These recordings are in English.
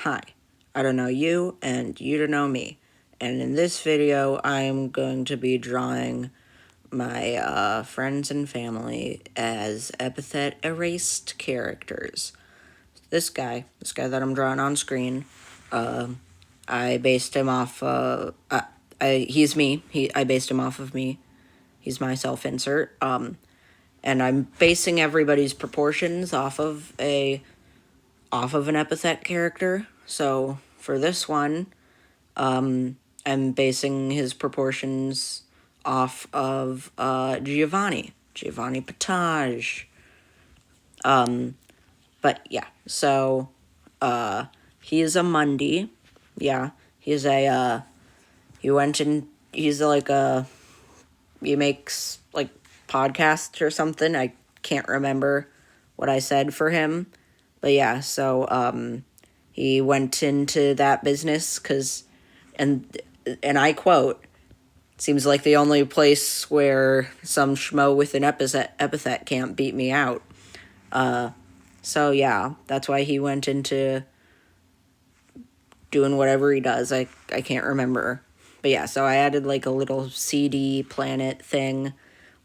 Hi, I don't know you, and you don't know me. And in this video, I'm going to be drawing my friends and family as epithet erased characters. This guy that I'm drawing on screen, I based him off, he's me. I based him off of me. He's my self-insert. And I'm basing everybody's proportions off of an epithet character. So for this one, I'm basing his proportions off of Giovanni Patage. But yeah, so he is a Mundy. Yeah, he's a he's like he makes like podcasts or something. I can't remember what I said for him. But yeah, so he went into that business because, and I quote, seems like the only place where some schmo with an epithet can't beat me out. So yeah, that's why he went into doing whatever he does. I can't remember. But yeah, so I added like a little CD planet thing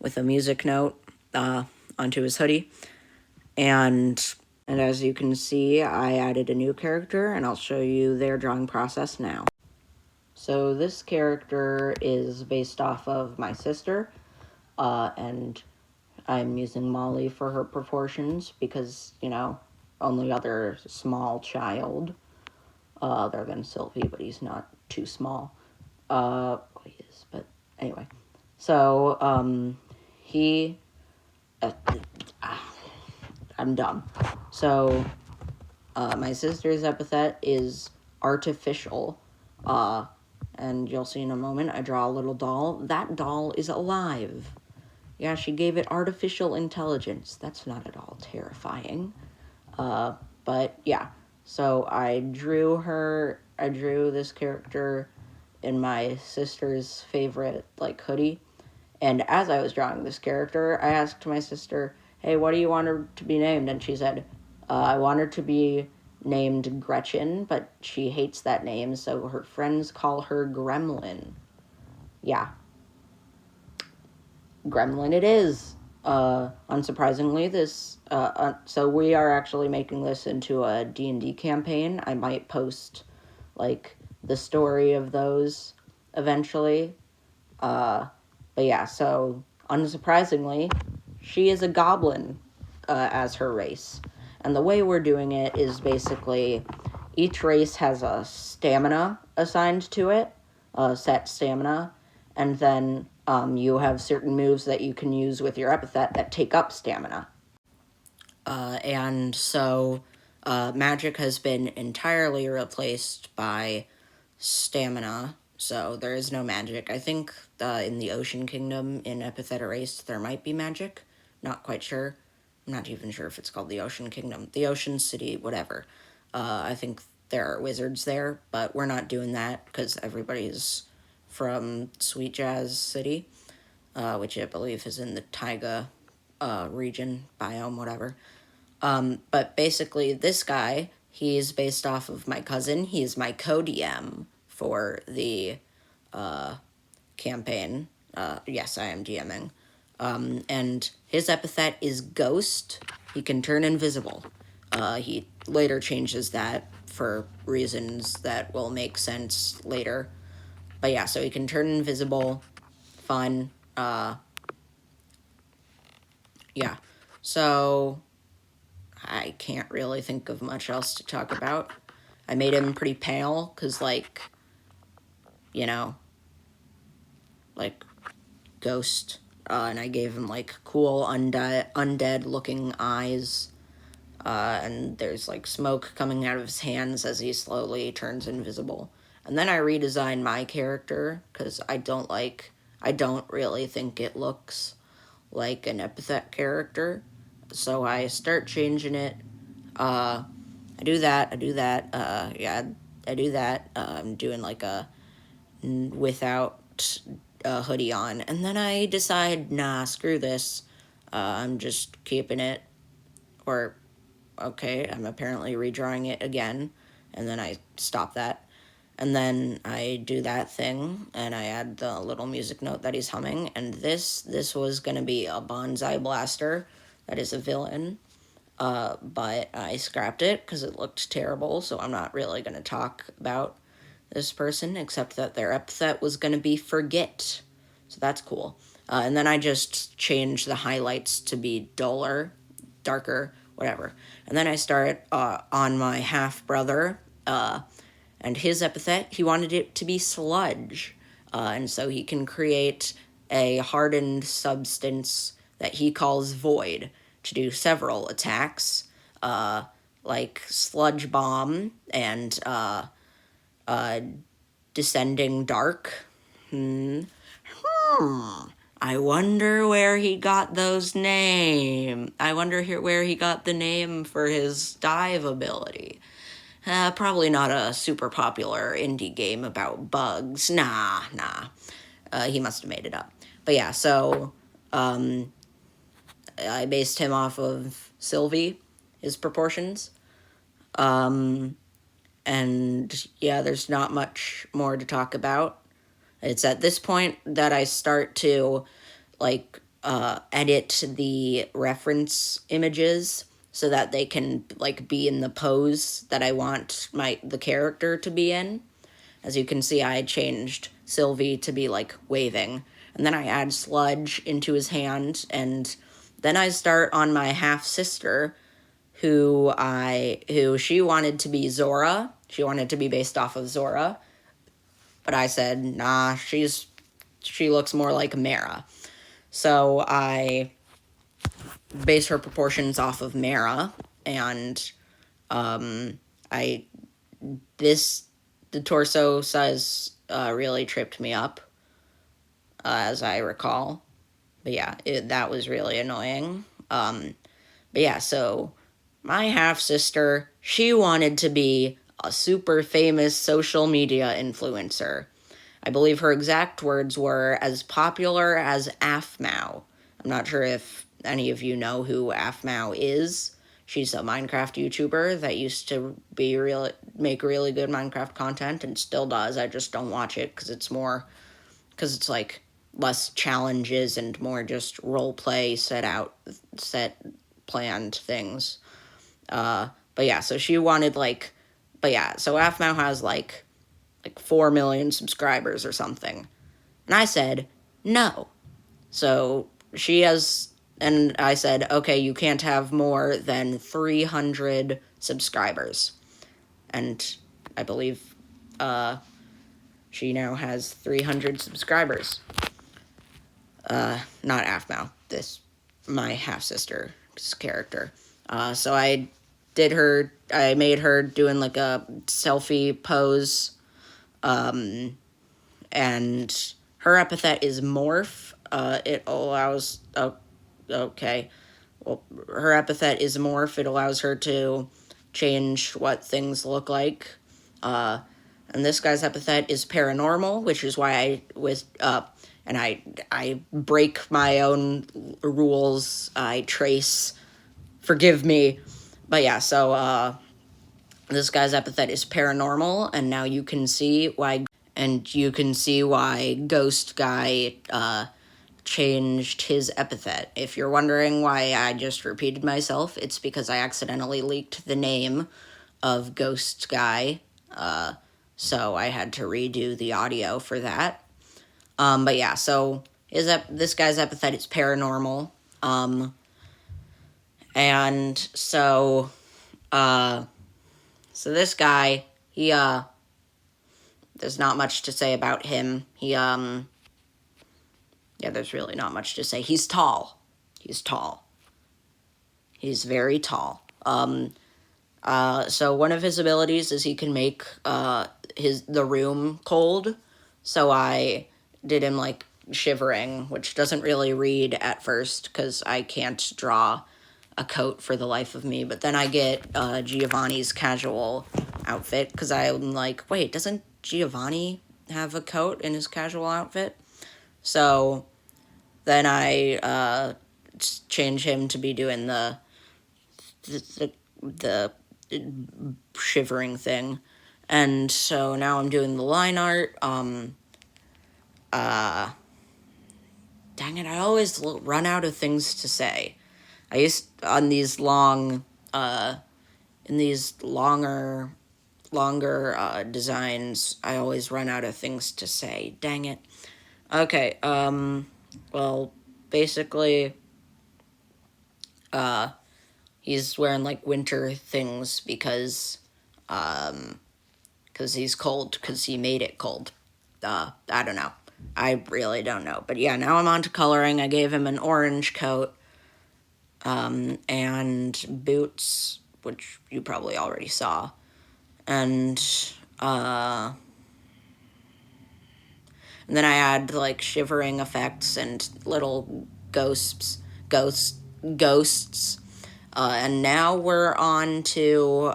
with a music note onto his hoodie. And as you can see, I added a new character, and I'll show you their drawing process now. So this character is based off of my sister, and I'm using Molly for her proportions because, only other small child, other than Sylvie, but he's not too small. He is, but anyway. So, I'm dumb. So, my sister's epithet is artificial. And you'll see in a moment, I draw a little doll. That doll is alive. Yeah, she gave it artificial intelligence. That's not at all terrifying. But yeah, so I drew this character in my sister's favorite, hoodie. And as I was drawing this character, I asked my sister, hey, what do you want her to be named? And she said, I want her to be named Gretchen, but she hates that name, so her friends call her Gremlin. Yeah. Gremlin it is. Unsurprisingly, so we are actually making this into a D&D campaign. I might post, the story of those eventually. But yeah, so, unsurprisingly, she is a goblin, as her race. And the way we're doing it is basically each race has a stamina assigned to it, a set stamina, and then you have certain moves that you can use with your epithet that take up stamina. And so magic has been entirely replaced by stamina, so there is no magic. I think in the Ocean Kingdom, in Epithet Erased, there might be magic. Not quite sure. I'm not even sure if it's called the Ocean Kingdom. The Ocean City, whatever. I think there are wizards there, but we're not doing that because everybody's from Sweet Jazz City, which I believe is in the taiga region, biome, whatever. But basically, this guy, he's based off of my cousin. He's my co-DM for the campaign. Yes, I am DMing. And his epithet is Ghost. He can turn invisible. He later changes that for reasons that will make sense later. But yeah, so he can turn invisible. Fun. Yeah. So I can't really think of much else to talk about. I made him pretty pale because, ghost. And I gave him, cool undead-looking eyes. And there's, smoke coming out of his hands as he slowly turns invisible. And then I redesigned my character because I don't really think it looks like an epithet character. So I start changing it. I do that. I do that. I'm doing without a hoodie on. And then I decide, nah, screw this. I'm just keeping it. Okay, I'm apparently redrawing it again. and then I stop that. And then I do that thing, and I add the little music note that he's humming. And this was going to be a bonsai blaster that is a villain. But I scrapped it because it looked terrible, so I'm not really going to talk about this person, except that their epithet was going to be forget. So that's cool. And then I just changed the highlights to be duller, darker, whatever. And then I start on my half-brother, and his epithet, he wanted it to be sludge. And so he can create a hardened substance that he calls void to do several attacks, like sludge bomb and descending dark. I wonder where he got those names. I wonder where he got the name for his dive ability. Probably not a super popular indie game about bugs. Nah. He must have made it up. But yeah, so I based him off of Sylvie, his proportions. And yeah, there's not much more to talk about. It's at this point that I start to edit the reference images so that they can be in the pose that I want the character to be in. As you can see, I changed Sylvie to be waving, and then I add sludge into his hand, and then I start on my half sister, who she wanted to be Zora. She wanted to be based off of Zora, but I said, nah, she looks more like Mara. So I base her proportions off of Mara, and the torso size really tripped me up, as I recall. But yeah, that was really annoying. But yeah, so my half-sister, she wanted to be a super famous social media influencer. I believe her exact words were, as popular as Afmao. I'm not sure if any of you know who Afmao is. She's a Minecraft YouTuber that used to make really good Minecraft content and still does. I just don't watch it because it's less challenges and more just role play set planned things. But yeah, so she wanted so Afmao has 4 million subscribers or something. And I said, no. So and I said, okay, you can't have more than 300 subscribers. And I believe she now has 300 subscribers. Not Afmao, my half-sister's character. So I made her doing a selfie pose, and her epithet is morph. It allows, okay, well, her epithet is morph. It allows her to change what things look like. And this guy's epithet is paranormal, which is why I break my own rules. I trace. Forgive me. But yeah, so this guy's epithet is paranormal, and now you can see why Ghost Guy changed his epithet. If you're wondering why I just repeated myself, it's because I accidentally leaked the name of Ghost Guy, so I had to redo the audio for that. But yeah, so this guy's epithet is paranormal, and so this guy, he there's not much to say about him. There's really not much to say. He's tall. He's very tall. So one of his abilities is he can make the room cold. So I did him shivering, which doesn't really read at first because I can't draw a coat for the life of me. But then I get Giovanni's casual outfit because I'm wait, doesn't Giovanni have a coat in his casual outfit? So then I change him to be doing the shivering thing. And so now I'm doing the line art. Dang it, I always run out of things to say. I used, on these long, in these longer designs, I always run out of things to say. Dang it. Okay, well, basically, he's wearing, like, winter things because he's cold, because he made it cold. I don't know. I really don't know. But yeah, now I'm on to coloring. I gave him an orange coat, and boots, which you probably already saw. And then I add, like, shivering effects and little ghosts. And now we're on to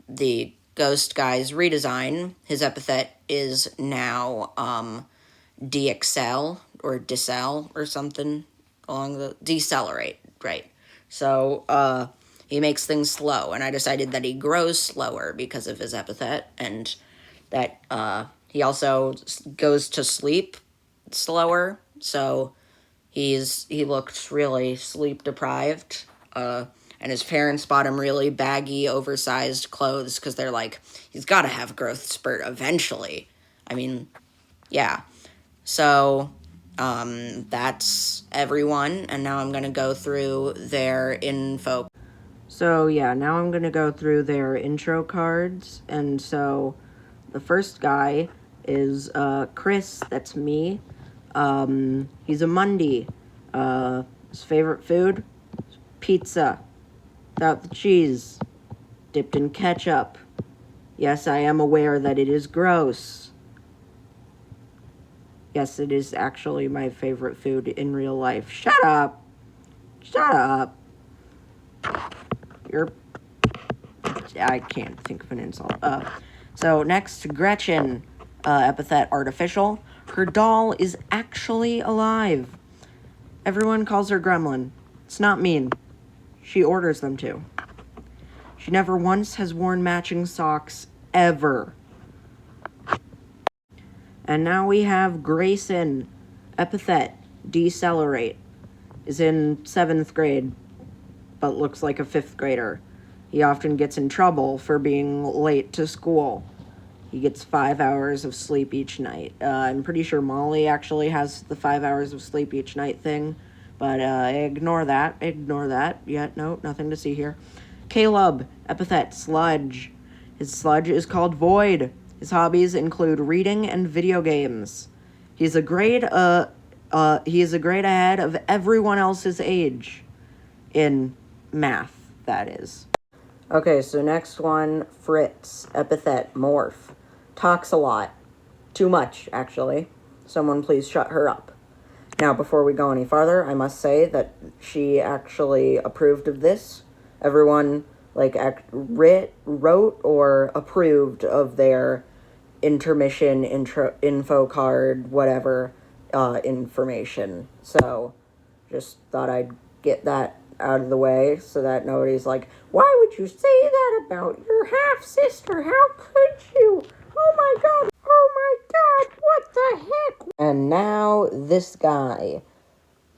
the ghost guy's redesign. His epithet is now DXL or decel or something along the decelerate, right? So he makes things slow, and I decided that he grows slower because of his epithet, and that he also goes to sleep slower. So he looked really sleep deprived. And his parents bought him really baggy, oversized clothes because they're like, he's got to have a growth spurt eventually. I mean, yeah. So that's everyone, and now I'm going to go through their info. So yeah, now I'm going to go through their intro cards, and so the first guy is Chris, that's me. He's a Monday. His favorite food? Pizza. Without the cheese. Dipped in ketchup. Yes, I am aware that it is gross. Yes, it is actually my favorite food in real life. Shut up! Shut up! I can't think of an insult. So next, Gretchen. Epithet artificial. Her doll is actually alive. Everyone calls her Gremlin. It's not mean. She orders them to. She never once has worn matching socks, ever. And now we have Grayson. Epithet, decelerate. Is in 7th grade, but looks like a 5th grader. He often gets in trouble for being late to school. He gets 5 hours of sleep each night. I'm pretty sure Molly actually has the 5 hours of sleep each night thing. But ignore that. Yeah, no, nothing to see here. Caleb, epithet, sludge. His sludge is called Void. His hobbies include reading and video games. He's a grade ahead of everyone else's age. In math, that is. Okay, so next one, Fritz, epithet, morph. Talks a lot. Too much, actually. Someone please shut her up. Now, before we go any farther, I must say that she actually approved of this. Everyone, like, wrote or approved of their intermission, info card, whatever, information. So, just thought I'd get that out of the way so that nobody's like, why would you say that about your half-sister? How could you? Oh my god, what the heck? And now this guy.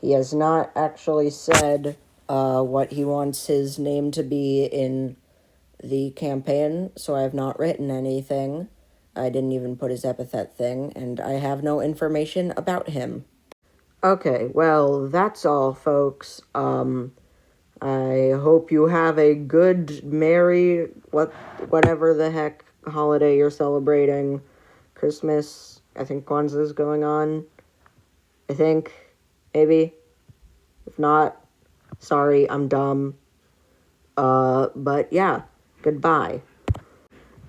He has not actually said what he wants his name to be in the campaign, so I have not written anything. I didn't even put his epithet thing, and I have no information about him. Okay, well, that's all, folks. I hope you have a good, merry, whatever the heck holiday you're celebrating. Christmas, I think Kwanzaa's going on. I think, maybe. If not, sorry, I'm dumb. But yeah, goodbye.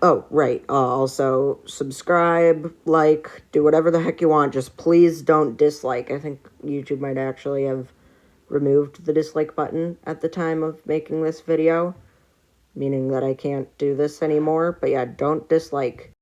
Oh, right, also, subscribe, like, do whatever the heck you want, just please don't dislike. I think YouTube might actually have removed the dislike button at the time of making this video, meaning that I can't do this anymore, but yeah, don't dislike.